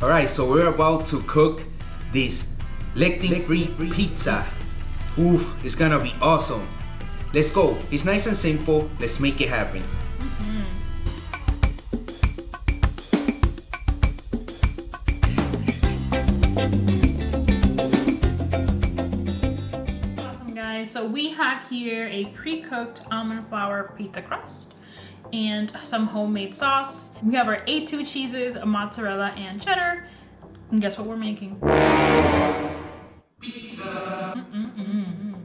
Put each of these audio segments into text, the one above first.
All right, so we're about to cook this lectin-free pizza. Oof, it's gonna be awesome. Let's go. It's nice and simple. Let's make it happen. Awesome, guys. So we have here a pre-cooked almond flour pizza crust and some homemade sauce. We have our A2 cheeses, mozzarella and cheddar. And guess what we're making? Pizza.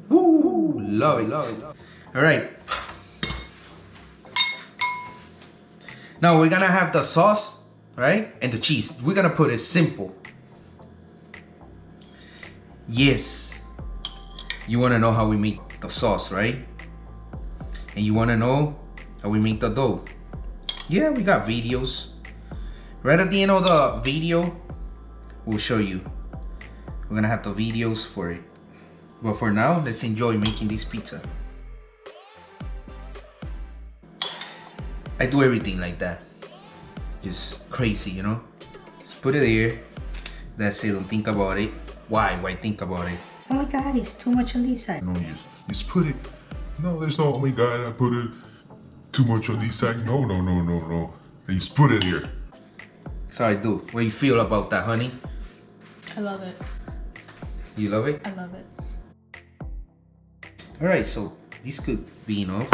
Woo, love it. All right. Now we're gonna have the sauce, right? And the cheese. We're gonna put it simple. Yes. You wanna know how we make the sauce, right? And you wanna know how we make the dough. Yeah, we got videos. Right at the end of the video, we'll show you. We're gonna have the videos for it. But for now, let's enjoy making this pizza. I do everything like that. Just crazy, you know? Just put it there. That's it, don't think about it. Why think about it? Oh my God, it's too much on this side. No, you just put it. No, there's no, oh my God, I put it too much on this side. No. You just put it here. So I do. What do you feel about that, honey? I love it. You love it? I love it. All right, so this could be enough.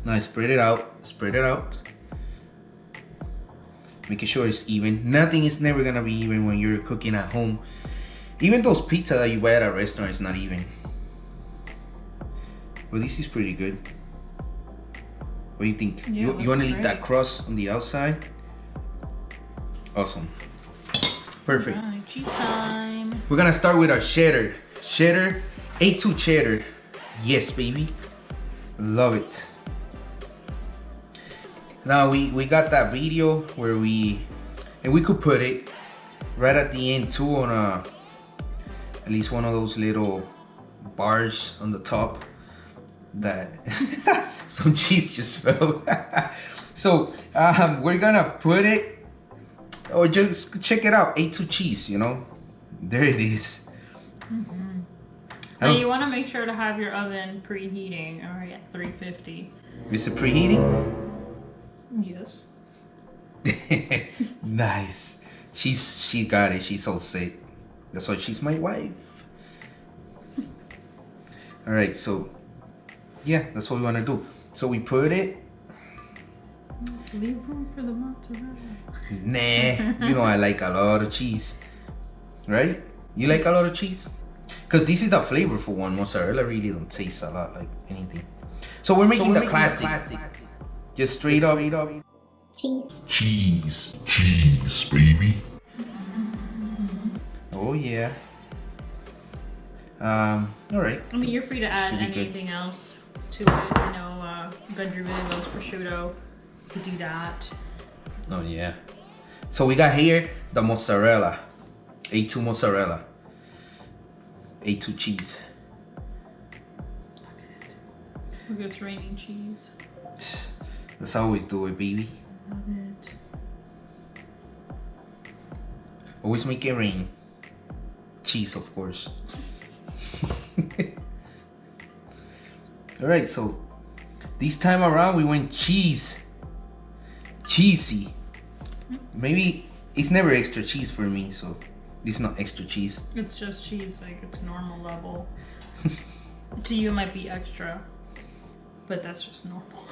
Now spread it out. Making sure it's even. Nothing is never gonna be even when you're cooking at home. Even those pizza that you buy at a restaurant is not even. Well, this is pretty good. What do you think? Yeah, you wanna leave great. that crust on the outside? Awesome. Perfect. All right, cheese time. We're gonna start with our cheddar. Cheddar, A2 cheddar. Yes, baby. Love it. Now we got that video where we could put it right at the end too on at least one of those little bars on the top that some cheese just fell. So we're gonna put it, or just check it out, A2 cheese, you know, there it is. And you want to make sure to have your oven preheating or at 350. Is it preheating? Yes. Nice. She got it. She's so sick. That's why she's my wife. All right, so yeah, that's what we want to do. So we put it. Leave room for the mozzarella. Nah, you know I like a lot of cheese, right? You like a lot of cheese? Because this is the flavorful one. Mozzarella really don't taste a lot like anything. So we're making the classic. Just straight up. Cheese, baby. Oh yeah. All right. I mean, you're free to add Should be good. anything else to it. You know, Gundry really loves prosciutto. You could do that. Oh yeah. So we got here the mozzarella, A2 mozzarella, A2 cheese. Look, it's raining cheese. That's how I always do it, baby. Love it. Always make it rain. Cheese, of course. All right, so this time around we went cheesy. Maybe it's never extra cheese for me, so it's not extra cheese. It's just cheese, like it's normal level. To you, it might be extra, but that's just normal.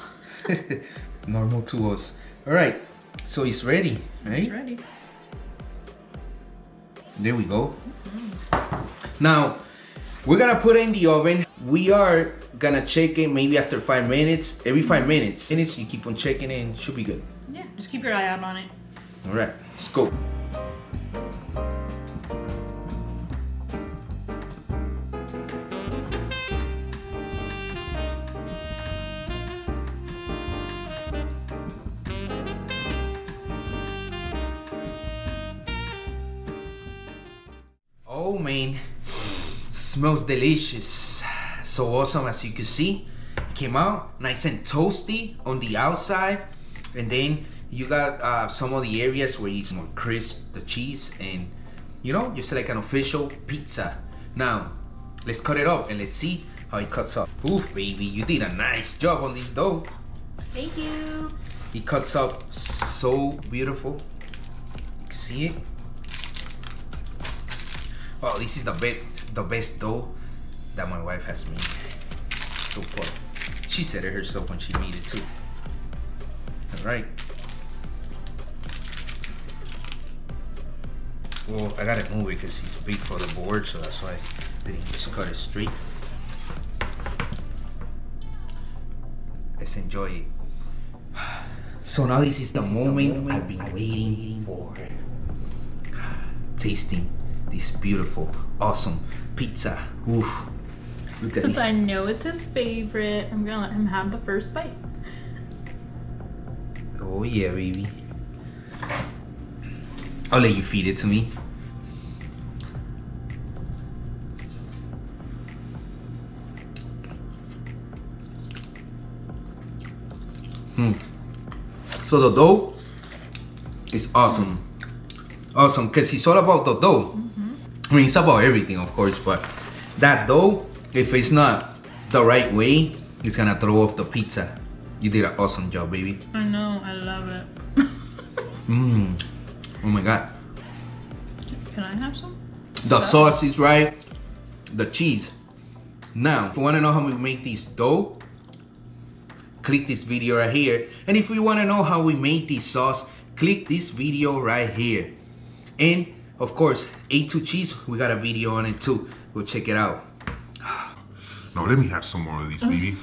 Normal to us. All right, so it's ready, right? It's ready. There we go. Now we're gonna put it in the oven. We are gonna check it maybe after 5 minutes. Every 5 minutes you keep on checking it and should be good. Yeah, just keep your eye out on it. All right, let's go. Oh man, smells delicious. So awesome, as you can see. It came out nice and toasty on the outside, and then You got some of the areas where it's more crisp, the cheese, and you know, just like an official pizza. Now, let's cut it up and let's see how it cuts up. Ooh, baby, you did a nice job on this dough. Thank you. It cuts up so beautiful. You can see it. Oh, this is the best dough that my wife has made. So far. She said it herself when she made it too. All right. Well, I gotta move it because it's big for the board, so that's why I didn't just cut it straight. Let's enjoy it. So now this is the moment I've been waiting for. Tasting this beautiful, awesome pizza. Oof. Look at Since this. I know it's his favorite, I'm gonna let him have the first bite. Oh yeah, baby. I'll let you feed it to me. So the dough is awesome. Awesome, because it's all about the dough. I mean, it's about everything, of course, but that dough, if it's not the right way, it's gonna throw off the pizza. You did an awesome job, baby. I know, I love it. Oh my God. Can I have some? The sauce is right, the cheese. Now, if you wanna know how we make this dough, click this video right here. And if you wanna know how we made this sauce, click this video right here. And of course, A2 cheese, we got a video on it too. Go check it out. Now let me have some more of these, baby.